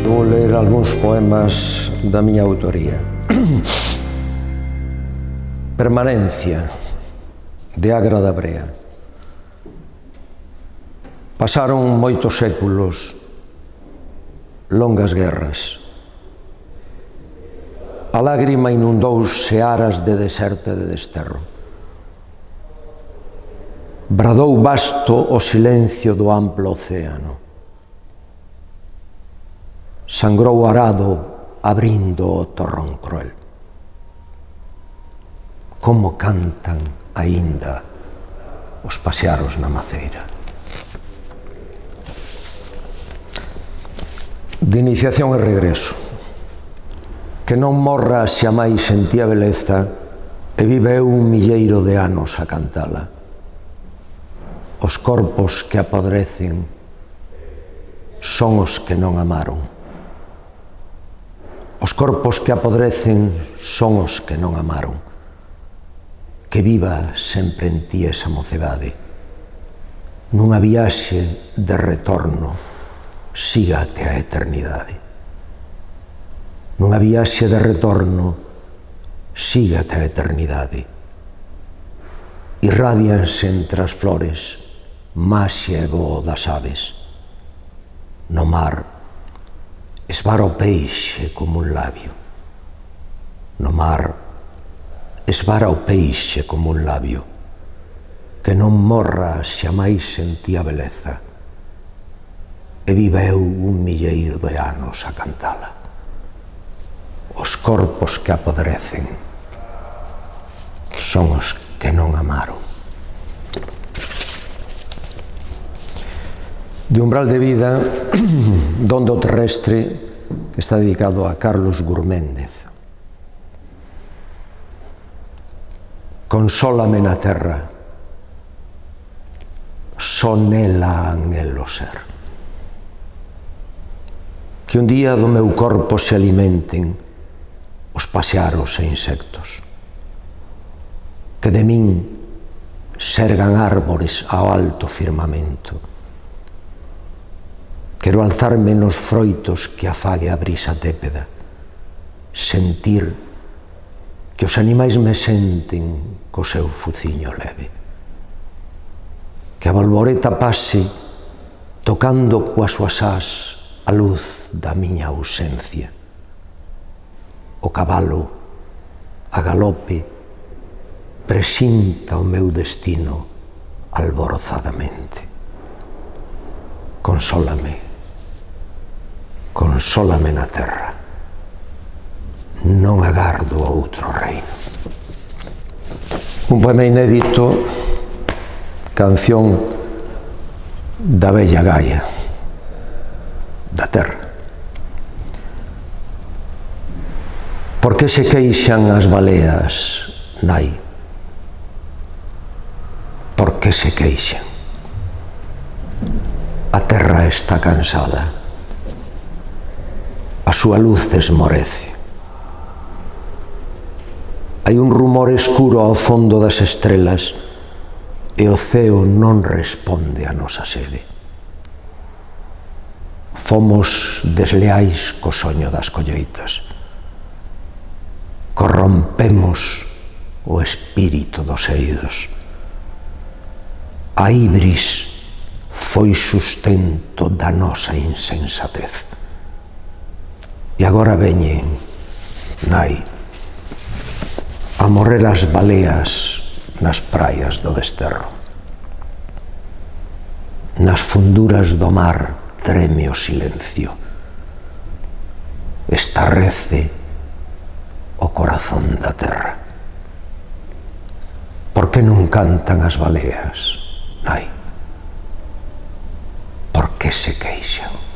Vou ler algúns poemas da miña autoría. Permanencia, de Agra da Brea. Pasaron moitos séculos, longas guerras. A lágrima inundou searas de deserto e de desterro. Bradou vasto o silencio do amplo océano. Sangrou arado abrindo o torrón cruel. Como cantan aínda os pasearos na maceira. De iniciación e regreso. Que non morra xa máis sentía beleza e vive un milleiro de anos a cantala. Os corpos que apodrecen son os que non amaron. Os corpos que apodrecen son os que non amaron. Que viva sempre en ti esa mocedade. Nunha viaxe de retorno, sígate a eternidade. Nunha viaxe de retorno, sígate a eternidade. Irradianse entre as flores, maxia e voo das aves. No mar, esvara o peixe como un labio. No mar, esvara o peixe como un labio. Que non morra xa máis en ti a beleza. E viva eu un milleiro de anos a cantala. Os corpos que apodrecen son os que non amaron. De Umbral de vida, Dondo terrestre, que está dedicado a Carlos Gurméndez. Consólame na terra, só nela anhelo ser. Que un día do meu corpo se alimenten os paxaros e insectos. Que de min sergan árbores ao alto firmamento. Quero alzarme nos froitos que afague a brisa tépeda, sentir que os animais me senten co seu fuciño leve. Que a bolboreta pase tocando coas súas ás a luz da miña ausencia. O cabalo, a galope, presinta o meu destino alborozadamente. Consólame. Consólame na terra, non agardo outro reino. Un poema inédito, canción da Bella Gaia, da terra. Por que se queixan as baleas, nai? Por que se queixan? A terra está cansada. A súa luz esmorece. Hai un rumor escuro ao fondo das estrelas e o ceo non responde a nosa sede. Fomos desleais co soño das colleitas. Corrompemos o espírito dos eidos. A ibris foi sustento da nosa insensatez. E agora veñen, nai, a morrer as baleas nas praias do desterro. Nas funduras do mar treme o silencio. Estarrece o corazón da terra. Por que non cantan as baleas, nai? Por que se queixan?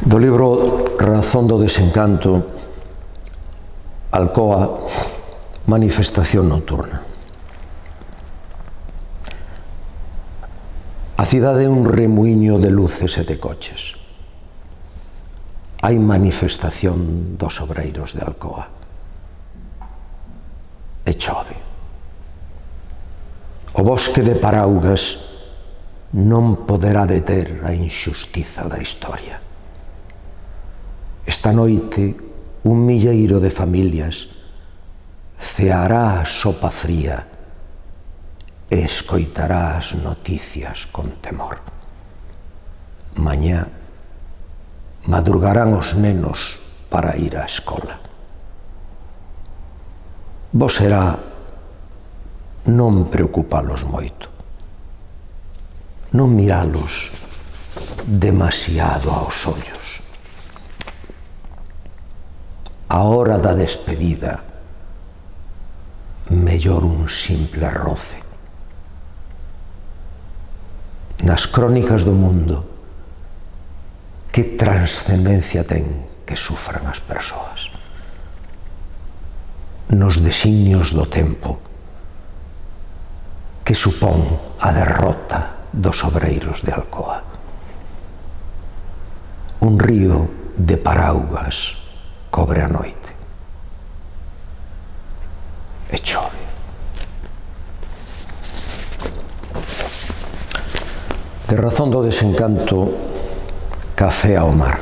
Do libro Razón do desencanto, Alcoa, manifestación nocturna. A cidade é un remuiño de luces e de coches. Hai manifestación dos obreiros de Alcoa. E chove. O bosque de Paraugas non poderá deter a injustiza da historia. Esta noite, un milleiro de familias ceará a sopa fría e escoitará as noticias con temor. Mañá madrugarán os nenos para ir á escola. Bo será non preocupalos moito, non miralos demasiado aos ollos. A hora da despedida, mellor un simple roce. Nas crónicas do mundo, que transcendencia ten que sufran as persoas? Nos designios do tempo, que supón a derrota dos obreiros de Alcoa. Un río de paraugas cobre a noite e chove. De razón do desencanto, café ao mar.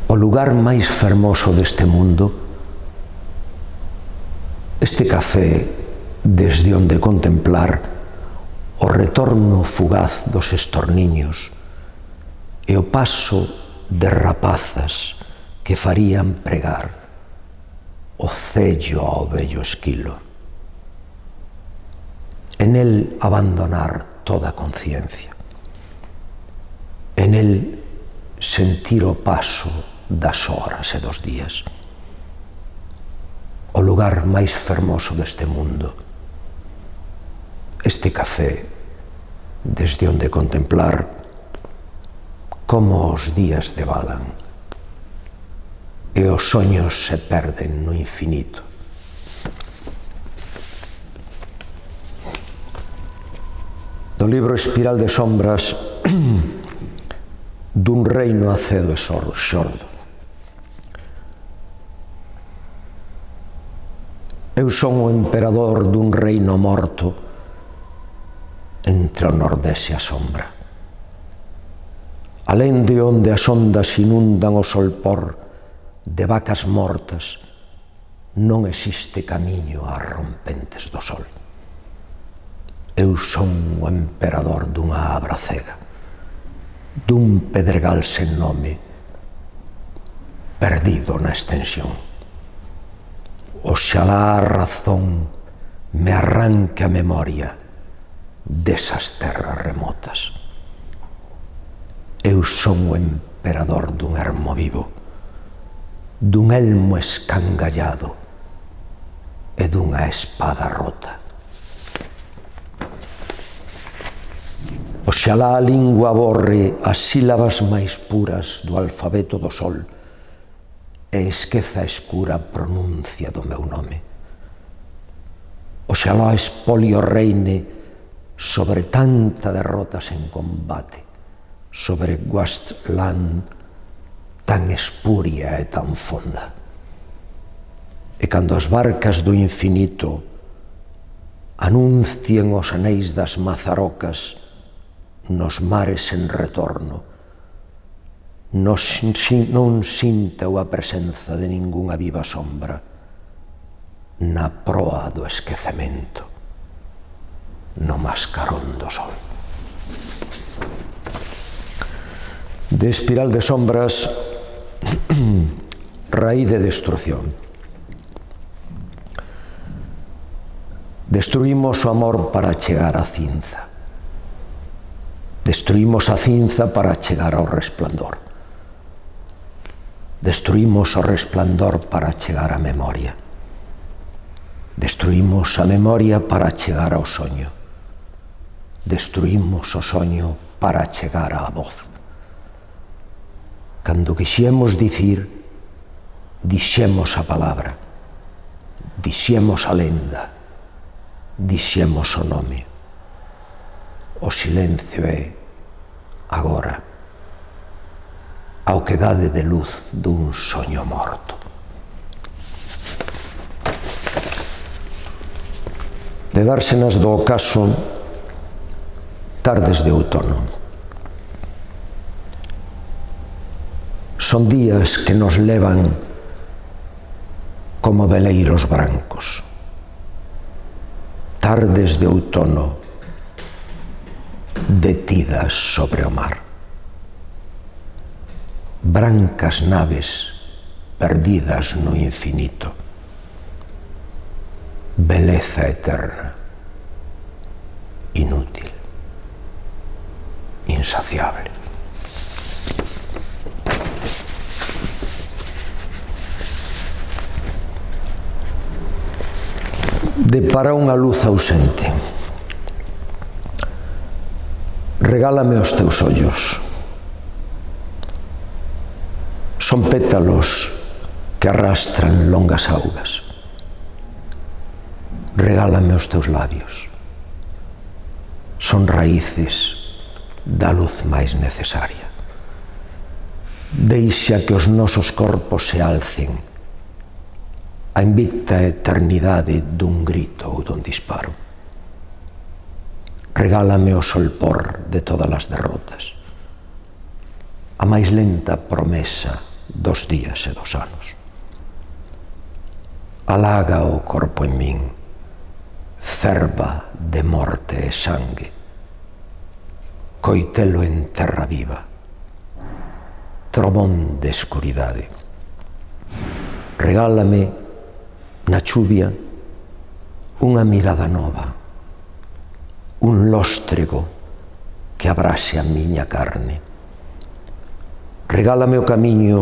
O lugar máis fermoso deste mundo, este café desde onde contemplar o retorno fugaz dos estorniños e o paso de rapazas que farían pregar o cello ao vello esquilo. En el abandonar toda conciencia. En el sentir o paso das horas e dos días. O lugar máis fermoso deste mundo. Este café, desde onde contemplar como os días devalan e os soños se perden no infinito. Do libro Espiral de sombras dun reino acedo e xordo. Eu son o emperador dun reino morto entre o nordés e a sombra. Alén de onde as ondas inundan o solpor de vacas mortas, non existe camiño ás rompentes do sol. Eu son o emperador dunha abra cega, dun pedregal sen nome, perdido na extensión. Oxalá a razón me arranque a memoria desas terras remotas. Eu son o emperador dun ermo vivo, dun elmo escangallado e dunha espada rota. Oxalá a lingua borre as sílabas máis puras do alfabeto do sol e esqueza a escura pronuncia do meu nome. Oxalá a espolio reine sobre tanta derrota sen combate, sobre Guastland tan espuria e tan fonda. E cando as barcas do infinito anuncien os anéis das mazarocas nos mares en retorno, non sinta a presenza de ningunha viva sombra na proa do esquecemento, no mascarón do sol. De Espiral de sombras, raíz de destrucción. Destruímos o amor para chegar á cinza. Destruímos a cinza para chegar ao resplandor. Destruímos o resplandor para chegar á memoria. Destruímos a memoria para chegar ao soño. Destruímos o soño para chegar á voz. Cando quixemos dicir, dixemos a palabra, dixemos a lenda, dixemos o nome. O silencio é, agora, a oquedade de luz dun soño morto. De dársenas do ocaso, tardes de outono. Son días que nos levan como veleiros brancos. Tardes de outono detidas sobre o mar. Brancas naves perdidas no infinito. Beleza eterna, inútil, insaciable. Depara unha luz ausente. Regálame os teus ollos. Son pétalos que arrastran longas augas. Regálame os teus labios. Son raíces da luz máis necesaria. Deixa que os nosos corpos se alcen a invicta eternidade dun grito ou dun disparo. Regálame o solpor de todas as derrotas, a máis lenta promesa dos días e dos anos. Alaga o corpo en min, cerva de morte e sangue, coitelo en terra viva, trovón de escuridade. Regálame na chuvia unha mirada nova, un lóstrego que abrase a miña carne. Regálame o camiño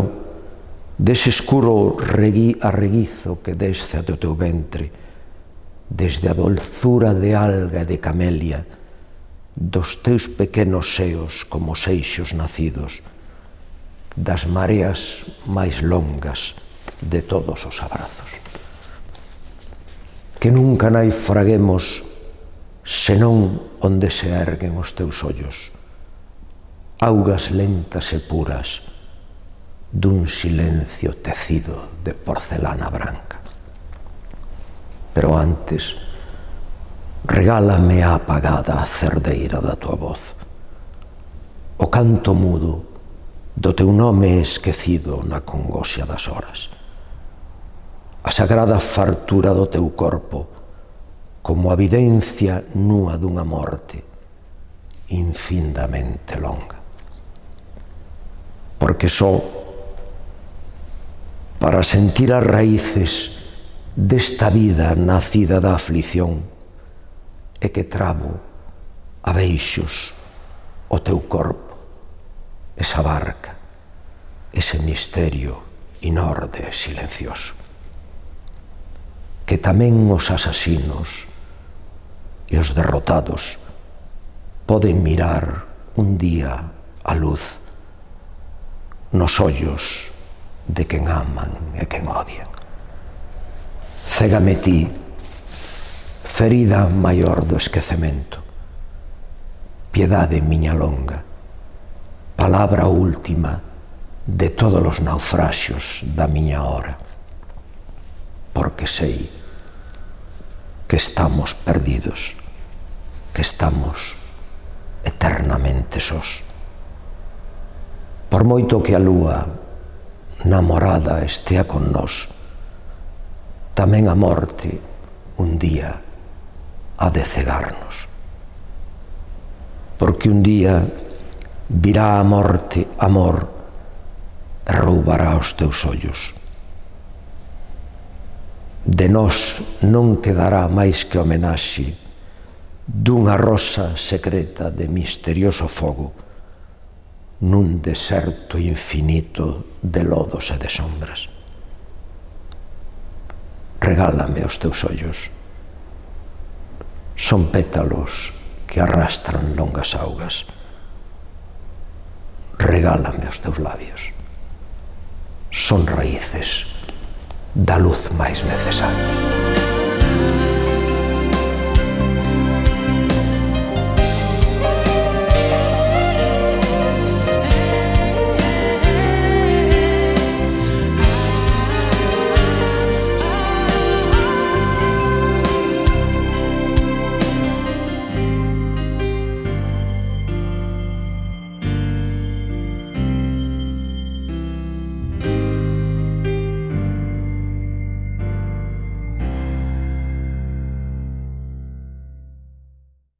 dese escuro arreguizo que desce do teu ventre, desde a dulzura de alga e de camelia, dos teus pequenos seos como seixos nacidos, das mareas máis longas de todos os abrazos. Que nunca naufraguemos senón onde se erguen os teus ollos, augas lentas e puras dun silencio tecido de porcelana branca. Pero antes, regálame a apagada cerdeira da tua voz, o canto mudo do teu nome esquecido na congoxia das horas, a sagrada fartura do teu corpo como a evidencia nua dunha morte infinitamente longa. Porque só para sentir as raíces desta vida nacida da aflición é que trabo a beixos o teu corpo, esa barca, ese misterio inorde e silencioso. Que tamén os asasinos e os derrotados poden mirar un día a luz nos ollos de quen aman e quen odian. Cégame ti, ferida maior do esquecemento, piedade miña longa, palabra última de todos os naufraxios da miña hora, porque sei que estamos perdidos, que estamos eternamente sós. Por moito que a lúa namorada estea con nós, tamén a morte un día ha de cegarnos. Porque un día virá a morte amor e roubará os teus ollos. De nós non quedará máis que homenaxe dunha rosa secreta de misterioso fogo nun deserto infinito de lodos e de sombras. Regálame os teus ollos. Son pétalos que arrastran longas augas. Regálame os teus labios. Son raíces da luz máis necesaria.